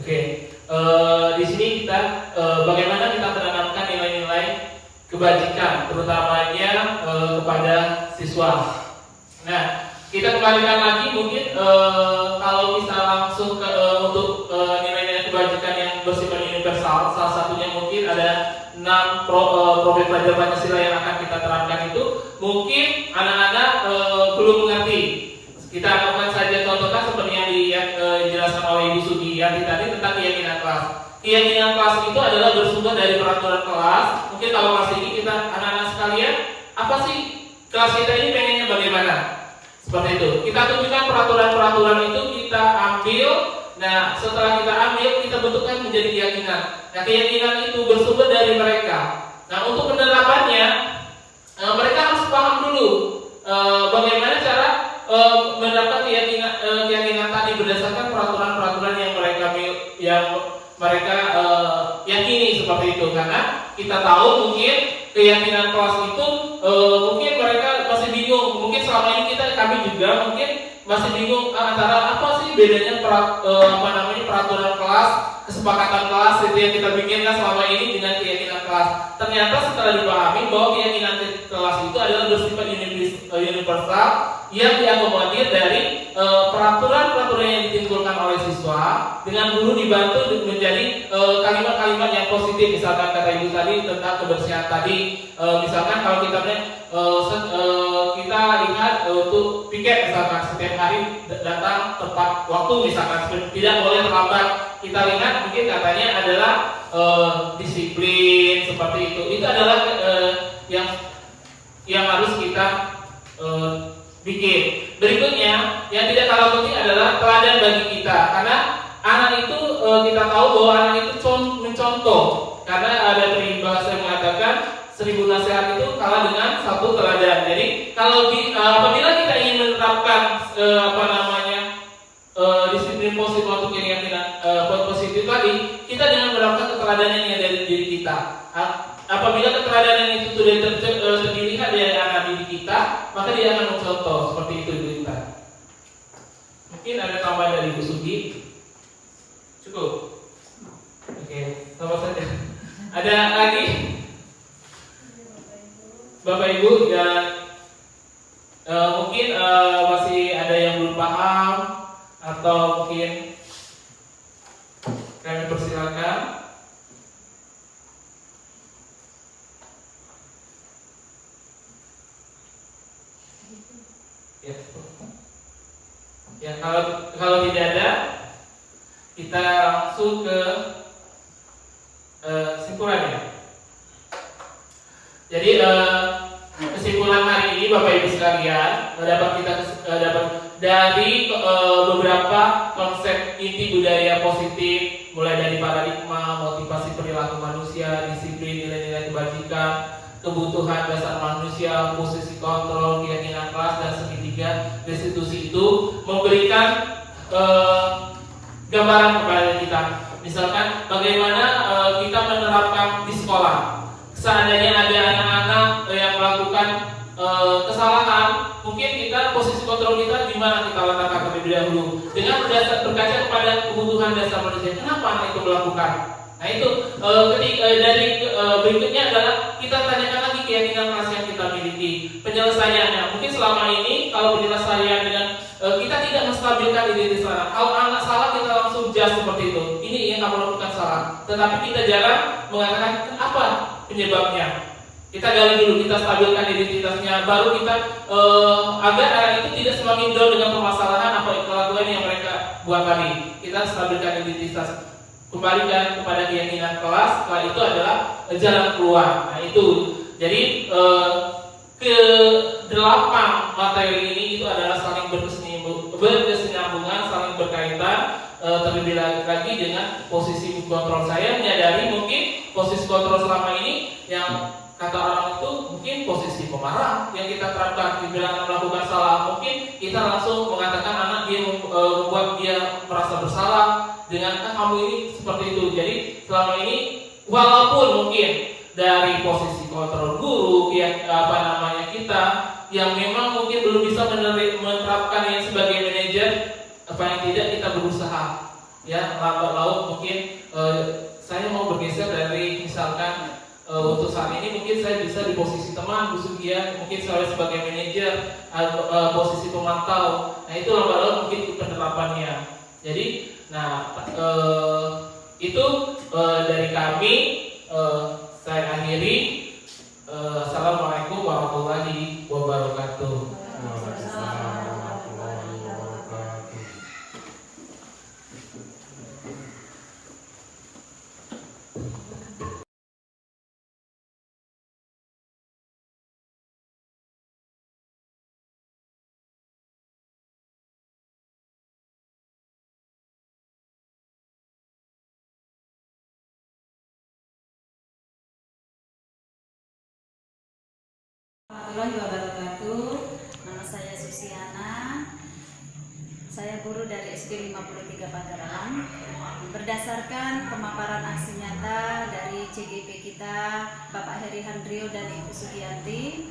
Oke, di sini kita bagaimana kita menanamkan nilai-nilai kebajikan, terutamanya kepada siswa. Nah, kita kembalikan lagi mungkin kalau bisa langsung ke untuk nilai-nilai kebajikan yang bersifat universal, salah satunya mungkin ada 6 profil pelajar Pancasila yang akan kita terapkan itu mungkin anak-anak belum mengerti. Kita lakukan saja contohnya seperti yang dijelaskan oleh Ibu Sugianti tadi tentang keyakinan kelas. Keyakinan kelas itu adalah bersumber dari peraturan kelas. Mungkin kalau kelas ini kita anak-anak sekalian, apa sih kelas kita ini pengennya bagaimana. Seperti itu. Kita tunjukkan peraturan-peraturan itu kita ambil. Nah, setelah kita ambil, kita bentukkan menjadi keyakinan. Nah, keyakinan itu bersumber dari mereka. Nah, untuk penerapannya, mereka harus paham dulu bagaimana cara menerapkan keyakinan tadi berdasarkan peraturan-peraturan yang mereka yakini seperti itu. Karena kita tahu mungkin keyakinan kelas itu mungkin mereka masih bingung. Mungkin selama ini kami juga mungkin masih bingung antara apa sih bedanya peraturan kelas, kesepakatan kelas itu yang kita bikinkan selama ini dengan keyakinan kelas. Ternyata setelah dipahami bahwa keyakinan kelas itu adalah bersifat universal yang diakomodir dari peraturan-peraturan yang ditimbulkan oleh siswa dengan guru dibantu menjadi kalimat-kalimat yang positif. Misalkan kata ibu tadi tentang kebersihan tadi, misalkan kalau kita lihat untuk piket misalkan setiap hari datang tepat waktu, misalkan tidak boleh terlambat. Kita lihat mungkin katanya adalah disiplin seperti itu. Itu adalah yang harus kita bikin. Berikutnya yang tidak kalah penting adalah teladan bagi kita, karena anak itu kita tahu bahwa anak itu mencontoh, karena ada peribahasa yang mengatakan 1000 nasihat itu kalah dengan 1 teladan. Jadi kalau apabila kita ingin menerapkan disiplin positif untuk keyakinan positif tadi, kita dengan menerapkan keteladanan yang dari diri kita. Apabila keteladanan itu sudah dilihat dari anak didik kita, maka dia akan mencontoh seperti itu Ibu Intan. Mungkin ada tambahan dari Ibu Sugi? Cukup? Oke, sama saja. Ada lagi? Bapak Ibu dan mungkin masih ada yang belum paham atau mungkin kami persilakan. Ya, kalau tidak ada, kita langsung ke kesimpulannya. Jadi kesimpulan hari ini Bapak Ibu sekalian dapat dari beberapa konsep inti budaya positif, mulai dari paradigma, motivasi perilaku manusia, disiplin, nilai-nilai kebajikan, kebutuhan dasar manusia, posisi kontrol, keyakinan kelas, dan segitiga restitusi itu memberikan gambaran kepada kita. Misalkan bagaimana kita menerapkan di sekolah. Seandainya ada anak-anak yang melakukan kesalahan, mungkin kita posisi kontrol kita di mana kita letakkan terlebih dahulu dengan berkaca kepada kebutuhan dasar manusia. Kenapa anak itu melakukan? Nah itu berikutnya adalah kita tanyakan lagi keyakinan kelas yang kita miliki, penyelesaiannya. Mungkin selama ini kalau penyelesaian dengan kita tidak menstabilkan identitas anak. Kalau anak salah kita langsung judge seperti itu. Ini yang kamu lakukan salah. Tetapi kita jarang mengatakan apa penyebabnya. Kita gali dulu, kita stabilkan identitasnya, baru kita agar anak itu tidak semakin down dengan permasalahan apa kelakuan yang mereka buat tadi. Kita stabilkan identitas. Kembalikan kepada keyakinan kelas, setelah itu adalah jalan keluar. Nah itu, jadi ke-8 materi ini itu adalah saling berkesinambungan, saling berkaitan. Terlebih lagi dengan posisi kontrol. Saya menyadari mungkin posisi kontrol selama ini yang kata orang itu mungkin posisi pemarah yang kita terapkan. Bila melakukan salah, mungkin kita langsung mengatakan anak dia membuat dia merasa bersalah dengan kamu ini seperti itu. Jadi selama ini walaupun mungkin dari posisi kontrol guru kita yang memang mungkin belum bisa menerapkan yang sebagai manajer, paling tidak kita berusaha ya, lambat laun mungkin saya mau bergeser dari misalkan untuk saat ini mungkin saya bisa di posisi teman Bu Sugian, mungkin saya sebagai manajer posisi pemantau. Nah itu lambat laun mungkin penerapannya. Jadi itu dari kami. Saya akhiri. Assalamualaikum warahmatullahi wabarakatuh. Warahmatullahi wabarakatuh. Nama saya Susiana. Saya guru dari SD 53 Pagaralam. Berdasarkan pemaparan aksi nyata dari CGP kita, Bapak Heri Handrio dan Ibu Sugianti,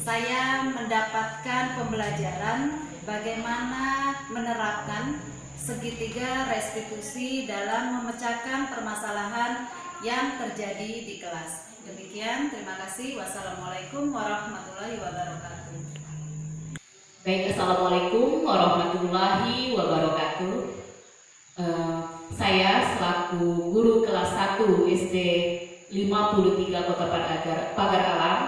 saya mendapatkan pembelajaran bagaimana menerapkan segitiga restitusi dalam memecahkan permasalahan yang terjadi di kelas. Demikian, terima kasih. Wassalamualaikum warahmatullahi wabarakatuh. Baik, Assalamualaikum warahmatullahi wabarakatuh. Saya selaku guru kelas 1 SD 53 Kota Pagar Alam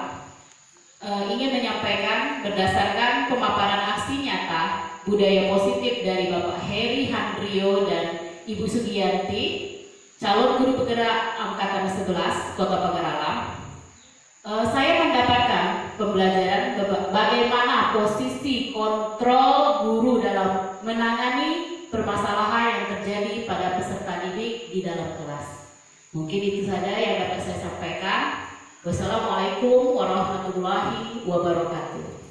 ingin menyampaikan berdasarkan pemaparan aksi nyata budaya positif dari Bapak Heri Handrio dan Ibu Sugianti, calon guru penggerak angkatan 11 Kota Pagar Alam. Saya mendapatkan pembelajaran bagaimana posisi kontrol guru dalam menangani permasalahan yang terjadi pada peserta didik di dalam kelas. Mungkin itu saja yang dapat saya sampaikan. Wassalamualaikum warahmatullahi wabarakatuh.